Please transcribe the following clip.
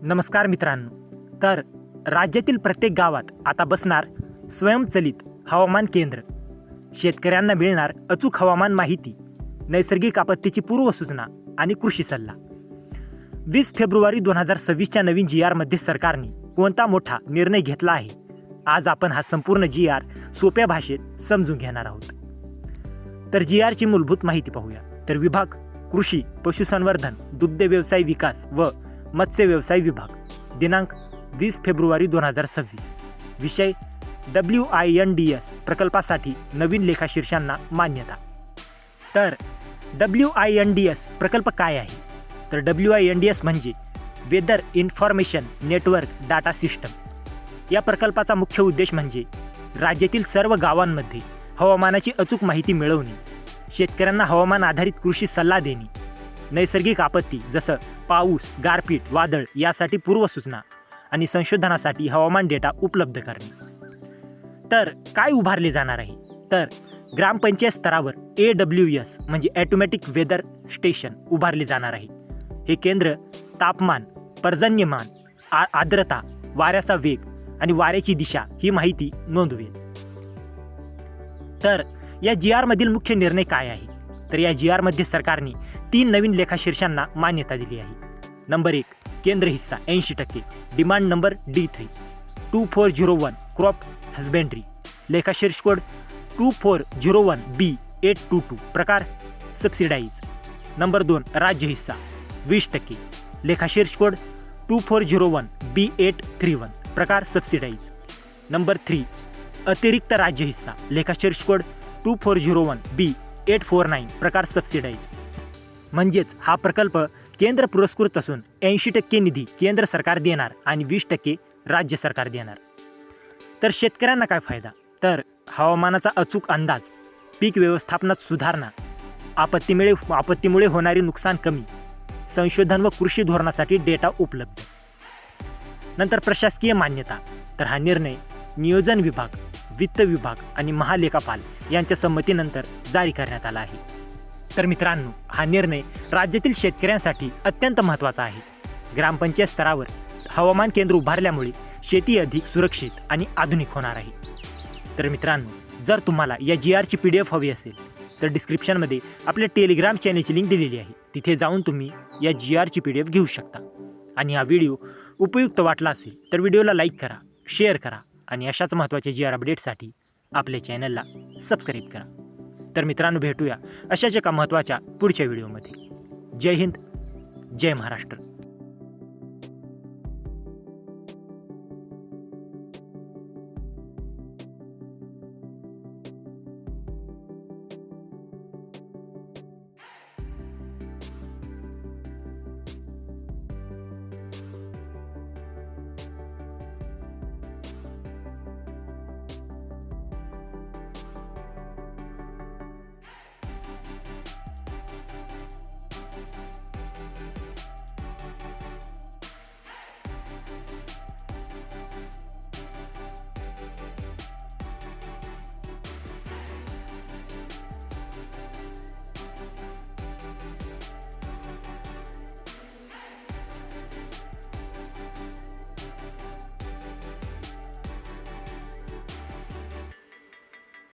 नमस्कार मित्रांनो. तर राज्यातील प्रत्येक गावात आता बसणार स्वयंचलित हवामान केंद्र. शेतकऱ्यांना मिळणार अचूक हवामान माहिती, नैसर्गिक आपत्तीची पूर्वसूचना आणि कृषी सल्ला. 20 फेब्रुवारी 2026च्या नवीन GR मध्ये सरकारने कोणता मोठा निर्णय घेतला आहे? आज आपण हा संपूर्ण GR सोप्या भाषेत समजून घेणार आहोत. तर GRची मूलभूत माहिती पाहूया. तर विभाग कृषी, पशुसंवर्धन, दुग्ध व्यवसाय विकास व मत्स्य व्यवसाय विभाग. दिनांक 20 फेब्रुवारी 2026. विषय WINDS प्रकल्पासाठी नवीन लेखाशीर्षांना मान्यता. तर WINDS प्रकल्प काय आहे? तर WINDS म्हणजे weather information network data system. या प्रकल्पाचा मुख्य उद्देश म्हणजे राज्यातील सर्व गावांमध्ये हवामानाची अचूक माहिती मिळवणे, शेतकऱ्यांना हवामान आधारित कृषी सल्ला देणे, नैसर्गिक आपत्ती जसं पाऊस, गारपीट, वादळ यासाठी पूर्वसूचना आणि संशोधनासाठी हवामान डेटा उपलब्ध करणे. तर काय उभारले जाणार आहे? तर ग्रामपंचायत स्तरावर AWS म्हणजे ऑटोमॅटिक वेदर स्टेशन उभारले जाणार आहे. हे केंद्र तापमान, पर्जन्यमान, आर्द्रता, वाऱ्याचा वेग आणि वाऱ्याची दिशा ही माहिती नोंदवेल. तर या GR मधील मुख्य निर्णय काय आहे? तर या GR मध्ये सरकारने 3 नवीन लेखाशीर्षांना मान्यता दिली आहे. नंबर 1 केंद्र हिस्सा 80%, demand number D3 2401 crop husbandry, लेखाशीर्ष कोड 2401B822, प्रकार सबसिडाईज. नंबर 2 राज्य हिस्सा 20%, लेखाशीर्ष कोड 2401B831, प्रकार सबसिडाईज. नंबर 3 अतिरिक्त राज्य हिस्सा, लेखाशीर्ष कोड 2401B849, प्रकार सबसिडाईज. म्हणजेच हा प्रकल्प केंद्र पुरस्कृत असून 80% निधी केंद्र सरकार देणार आणि 20% राज्य सरकार देणार. तर शेतकऱ्यांना काय फायदा? तर हवामानाचा अचूक अंदाज, पीक व्यवस्थापनात सुधारणा, आपत्तीमुळे होणारे नुकसान कमी, संशोधन व कृषी धोरणासाठी डेटा उपलब्ध. नंतर प्रशासकीय मान्यता. तर हा निर्णय नियोजन विभाग, वित्त विभाग आणि महालेखापाल यांच्या संमतीनंतर जारी करण्यात आला आहे. तर मित्रांनो, हा निर्णय राज्यातील शेतकऱ्यांसाठी अत्यंत महत्त्वाचा आहे. ग्रामपंचायत स्तरावर हवामान केंद्र उभारल्यामुळे शेती अधिक सुरक्षित आणि आधुनिक होणार आहे. तर मित्रांनो, जर तुम्हाला या GRची PDF हवी असेल तर डिस्क्रिप्शनमध्ये आपल्या टेलिग्राम चॅनेलची लिंक दिलेली आहे. तिथे जाऊन तुम्ही या GRची PDF घेऊ शकता. आणि हा व्हिडिओ उपयुक्त वाटला असेल तर व्हिडिओला लाईक करा, शेअर करा आणि अशाच महत्त्वाच्या GR अपडेटसाठी आपल्या चॅनलला सबस्क्राईब करा. तर मित्रांनो, भेटूया अशाच एका महत्त्वाच्या पुढच्या व्हिडिओमध्ये. जय हिंद, जय महाराष्ट्र.